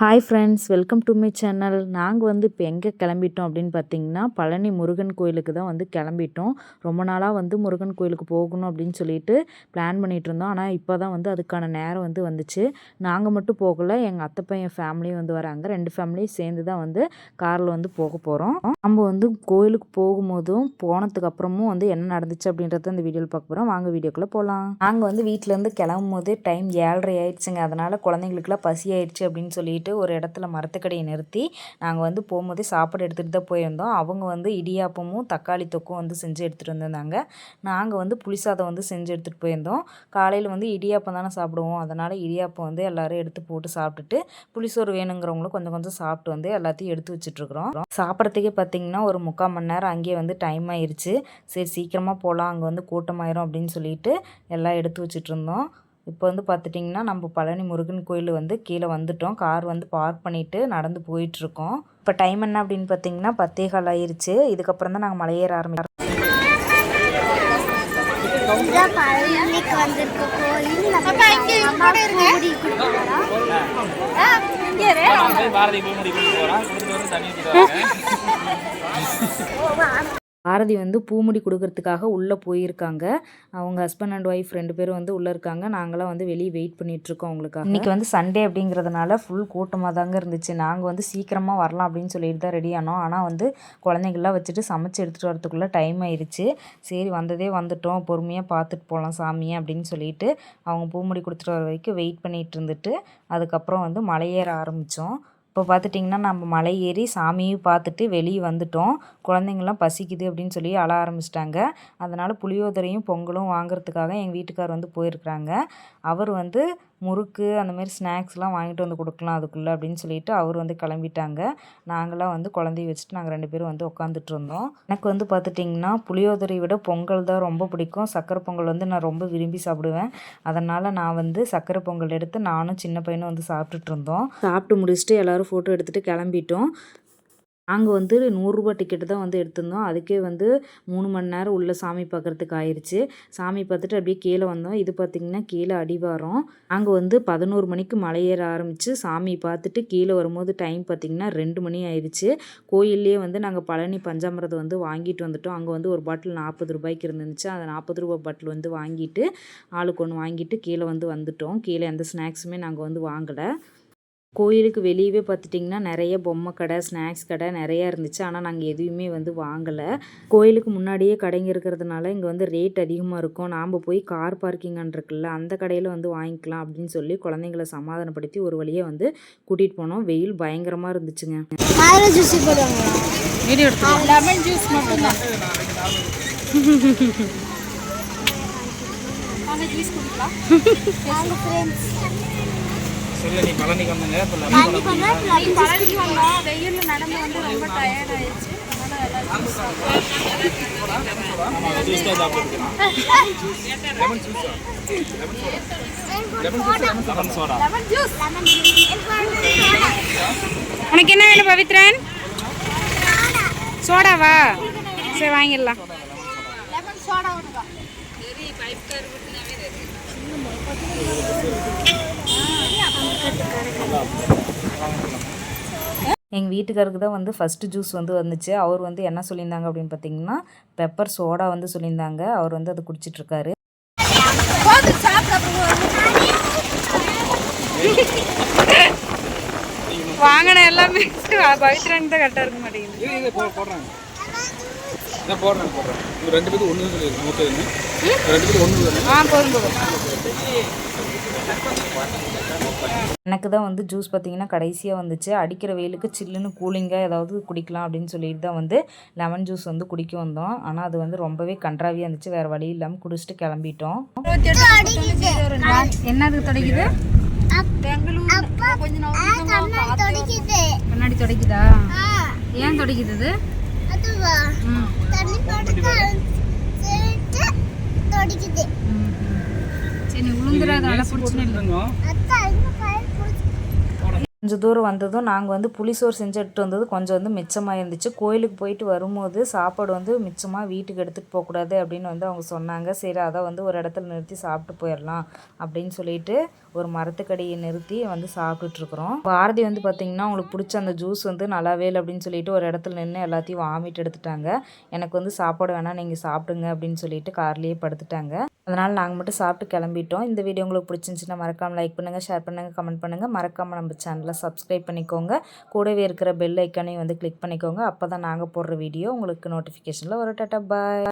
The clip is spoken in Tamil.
Hi friends, welcome to my channel. நாங்கள் வந்து இப்போ எங்கே கிளம்பிட்டோம் அப்படின்னு பார்த்தீங்கன்னா, பழனி முருகன் கோயிலுக்கு தான் வந்து கிளம்பிட்டோம். ரொம்ப நாளாக வந்து முருகன் கோயிலுக்கு போகணும் அப்படின்னு சொல்லிட்டு பிளான் பண்ணிகிட்டு இருந்தோம். ஆனால் இப்போ தான் வந்து அதுக்கான நேரம் வந்து வந்துச்சு. நாங்கள் மட்டும் போகலை, எங்கள் அத்தை பையன் ஃபேமிலியும் வந்து வராங்க. 2 ஃபேமிலியும் சேர்ந்து தான் வந்து காரில் வந்து போக போகிறோம். நம்ம வந்து கோயிலுக்கு போகும்போதும் போனதுக்கு அப்புறமும் வந்து என்ன நடந்துச்சு அப்படின்றத இந்த வீடியோவில் பார்க்க போகிறோம். வாங்க வீடியோக்குள்ளே போகலாம். நாங்கள் வந்து வீட்டிலேருந்து கிளம்பும் போது டைம் 7:30 ஆயிடுச்சுங்க. அதனால் குழந்தைங்களுக்குலாம் பசி ஆயிடுச்சு அப்படின்னு சொல்லிட்டு ஒரு இடத்துல மரத்துக்கடையை நிறுத்தி நாங்கள் வந்து போகும்போதே சாப்பாடு எடுத்துகிட்டு தான் போயிருந்தோம். அவங்க வந்து இடியாப்பமும் தக்காளி தொக்கும் வந்து செஞ்சு எடுத்துகிட்டு வந்திருந்தாங்க. நாங்கள் வந்து புளிசாதம் வந்து செஞ்சு எடுத்துகிட்டு போயிருந்தோம். காலையில் வந்து இடியாப்பம் தானே சாப்பிடுவோம், அதனால் இடியாப்பம் வந்து எல்லோரும் எடுத்து போட்டு சாப்பிட்டுட்டு புளிசோறு வேணுங்கிறவங்களும் கொஞ்சம் கொஞ்சம் சாப்பிட்டு வந்து எல்லாத்தையும் எடுத்து வச்சுட்ருக்குறோம். சாப்பிட்றதுக்கே பார்த்திங்கன்னா ஒரு 3/4 மணி நேரம் அங்கேயே வந்து டைம் ஆயிடுச்சு. சரி சீக்கிரமாக போகலாம், அங்கே வந்து கூட்டமாயிரும் அப்படின்னு சொல்லிட்டு எல்லாம் எடுத்து வச்சுட்டு இருந்தோம். இப்போ வந்து பார்த்துட்டிங்கன்னா நம்ம பழனி முருகன் கோயில் வந்து கீழே வந்துட்டோம். கார் வந்து பார்க் பண்ணிவிட்டு நடந்து போயிட்டுருக்கோம். இப்போ டைம் என்ன அப்படின்னு பார்த்தீங்கன்னா 10:15 ஆயிடுச்சு. இதுக்கப்புறம் தான் நாங்கள் மலையேற ஆரம்பிக்கிறோம். பாரதி வந்து பூமுடி கொடுக்கறதுக்காக உள்ளே போயிருக்காங்க. அவங்க ஹஸ்பண்ட் அண்ட் ஒய்ஃப் 2 பேரும் வந்து உள்ளே இருக்காங்க. நாங்களாம் வந்து வெளியே வெயிட் பண்ணிகிட்ருக்கோம் அவங்களுக்காக. இன்றைக்கி வந்து சண்டே அப்படிங்கிறதுனால ஃபுல் கூட்டமாக தாங்க இருந்துச்சு. நாங்கள் வந்து சீக்கிரமாக வரலாம் அப்படின்னு சொல்லிட்டு தான் ரெடி ஆனோம். ஆனால் வந்து குழந்தைங்கள்லாம் வச்சுட்டு சமைச்சு எடுத்துகிட்டு வரதுக்குள்ளே டைம் ஆயிடுச்சு. சரி வந்ததே வந்துட்டோம், பொறுமையாக பார்த்துட்டு போகலாம் சாமியை அப்படின்னு சொல்லிட்டு அவங்க பூமுடி கொடுத்துட்டு வர வரைக்கும் வெயிட் பண்ணிகிட்டு இருந்துட்டு அதுக்கப்புறம் வந்து மலையேற ஆரம்பித்தோம். இப்போ பார்த்துட்டிங்கன்னா நம்ம மலை ஏறி சாமியும் பார்த்துட்டு வெளியே வந்துட்டோம். குழந்தைங்களாம் பசிக்குது அப்படின்னு சொல்லி அழ ஆரம்பிச்சிட்டாங்க. அதனால் புளியோதரையும் பொங்கலும் வாங்குறதுக்காக எங்கள் வீட்டுக்கார் வந்து போயிருக்கிறாங்க. அவர் வந்து முறுக்கு அந்தமாரி ஸ்நாக்ஸ்லாம் வாங்கிட்டு வந்து கொடுக்கலாம் அதுக்குள்ளே அப்படின்னு சொல்லிட்டு அவர் வந்து கிளம்பிட்டாங்க. நாங்களாம் வந்து குழந்தைய வச்சுட்டு நாங்கள் 2 பேரும் வந்து உட்காந்துட்டு இருந்தோம். எனக்கு வந்து பார்த்துட்டிங்கன்னா புளியோதரை விட பொங்கல் தான் ரொம்ப பிடிக்கும். சக்கரை பொங்கல் வந்து நான் ரொம்ப விரும்பி சாப்பிடுவேன். அதனால் நான் வந்து சக்கரை பொங்கல் எடுத்து நானும் சின்ன பையனும் வந்து சாப்பிட்டுட்டு இருந்தோம். சாப்பிட்டு முடிச்சுட்டு எல்லோரும் ஃபோட்டோ எடுத்துகிட்டு கிளம்பிட்டோம். நாங்கள் வந்து 100 ரூபா டிக்கெட்டு தான் வந்து எடுத்திருந்தோம். அதுக்கே வந்து 3 மணி நேரம் உள்ள சாமி பார்க்குறதுக்கு ஆயிடுச்சு. சாமி பார்த்துட்டு அப்படியே கீழே வந்தோம். இது பார்த்திங்கன்னா கீழே அடிவாரம். நாங்கள் வந்து 11 மணிக்கு மலையேற ஆரம்பித்து சாமி பார்த்துட்டு கீழே வரும்போது டைம் பார்த்திங்கன்னா 2 மணி ஆயிடுச்சு. கோயில்லையே வந்து நாங்கள் பழனி பஞ்சாமிரதம் வந்து வாங்கிட்டு வந்துட்டோம். அங்கே வந்து ஒரு பாட்டில் 40 ரூபாய்க்கு இருந்துச்சு. அந்த 40 ரூபா பாட்டில் வந்து வாங்கிட்டு ஆளுக்கு ஒன்று வாங்கிட்டு கீழே வந்துட்டோம். கீழே எந்த ஸ்நாக்ஸுமே நாங்கள் வந்து வாங்கலை. கோயிலுக்கு வெளியவே பார்த்துட்டிங்கன்னா நிறைய பொம்மை கடை, ஸ்நாக்ஸ் கடை நிறையா இருந்துச்சு. ஆனால் நாங்கள் எதுவுமே வந்து வாங்கலை. கோயிலுக்கு முன்னாடியே கடைங்க இருக்கிறதுனால இங்கே வந்து ரேட் அதிகமாக இருக்கும். நாம் போய் கார் பார்க்கிங் இருக்குல்ல அந்த கடையில் வந்து வாங்கிக்கலாம் அப்படின்னு சொல்லி குழந்தைங்கள சமாதானப்படுத்தி ஒரு வழியாக வந்து கூட்டிகிட்டு போனோம். வெயில் பயங்கரமாக இருந்துச்சுங்க. சொல்ல நீ பழனிக்கு வந்தங்க இப்ப பழனிக்கு வந்தோம். வெயில்ல நடந்து வந்து ரொம்ப டயர்ட் ஆயிடுச்சு. உனக்கு என்ன வேணும் பவித்ரன்? சோடாவா? சரி வாங்கிடலாம். எங்கள் வீட்டுக்காருக்கு தான் வந்து ஃபஸ்ட்டு ஜூஸ் வந்து வந்துச்சு. அவர் வந்து என்ன சொல்லியிருந்தாங்க அப்படின்னு பார்த்தீங்கன்னா பெப்பர் சோடா வந்து சொல்லியிருந்தாங்க. அவர் வந்து அதை குடிச்சிட்ருக்காரு. வாங்கின எல்லாமே பவித்ரன் தான் கரெக்டாக இருக்க மாட்டேங்குது. போடுறேன் 2 பேருக்கு ஒன்று சொல்லிடுறேன். ஓகே 2 பேருக்கு ஒன்று போதும். எனக்கு தான் வந்து ஜூஸ் பார்த்திங்கன்னா கடைசியாக வந்துச்சு. அடிக்கிற வெயிலுக்கு சில்லுன்னு கூலிங்காக ஏதாவது குடிக்கலாம் அப்படின்னு சொல்லிட்டு தான் வந்து லெமன் ஜூஸ் வந்து குடிக்க வந்தோம். ஆனால் அது வந்து ரொம்பவே கன்றாவியாக இருந்துச்சு. வேறு வழி இல்லாமல் குடிச்சிட்டு கிளம்பிட்டோம். என்னதுக்கு தொடங்குது? கண்ணாடி தொடக்குதா? ஏன் தொடக்குது? சரி உளுந்துடாத, பிரச்சனை இல்லைங்க. கொஞ்சம் தூரம் வந்ததும் நாங்கள் வந்து புளிசோறு செஞ்சு எடுத்துகிட்டு வந்தது கொஞ்சம் வந்து மிச்சமாக இருந்துச்சு. கோயிலுக்கு போயிட்டு வரும்போது சாப்பாடு வந்து மிச்சமாக வீட்டுக்கு எடுத்துகிட்டு போகக்கூடாது அப்படின்னு வந்து அவங்க சொன்னாங்க. சரி அதை வந்து ஒரு இடத்துல நிறுத்தி சாப்பிட்டு போயிடலாம் அப்படின்னு சொல்லிட்டு ஒரு மரத்துக்கடியை நிறுத்தி வந்து சாப்பிட்டுட்ருக்குறோம். பாரதி வந்து பார்த்திங்கன்னா அவங்களுக்கு பிடிச்ச அந்த ஜூஸ் வந்து நல்லாவே இல்லை அப்படின்னு சொல்லிட்டு ஒரு இடத்துல நின்று எல்லாத்தையும் வாமிட் எடுத்துட்டாங்க. எனக்கு வந்து சாப்பாடு வேணாம் நீங்கள் சாப்பிடுங்க அப்படின்னு சொல்லிட்டு கார்லேயே படுத்துட்டாங்க. அதனால் நாங்கள் மட்டும் சாப்பிட்டு கிளம்பிட்டோம். இந்த வீடியோ உங்களுக்கு பிடிச்சிருந்துச்சுன்னா மறக்காமல் லைக் பண்ணுங்கள், ஷேர் பண்ணுங்கள், கமெண்ட் பண்ணுங்கள். மறக்காமல் நம்ம சேனலை சப்ஸ்கிரைப் பண்ணிக்கோங்க. கூடவே இருக்கிற பெல் ஐக்கானையும் வந்து கிளிக் பண்ணிக்கோங்க. அப்போ தான் நாங்கள் போடுற வீடியோ உங்களுக்கு நோட்டிஃபிகேஷனில் வரும். டாட்டா பாய்.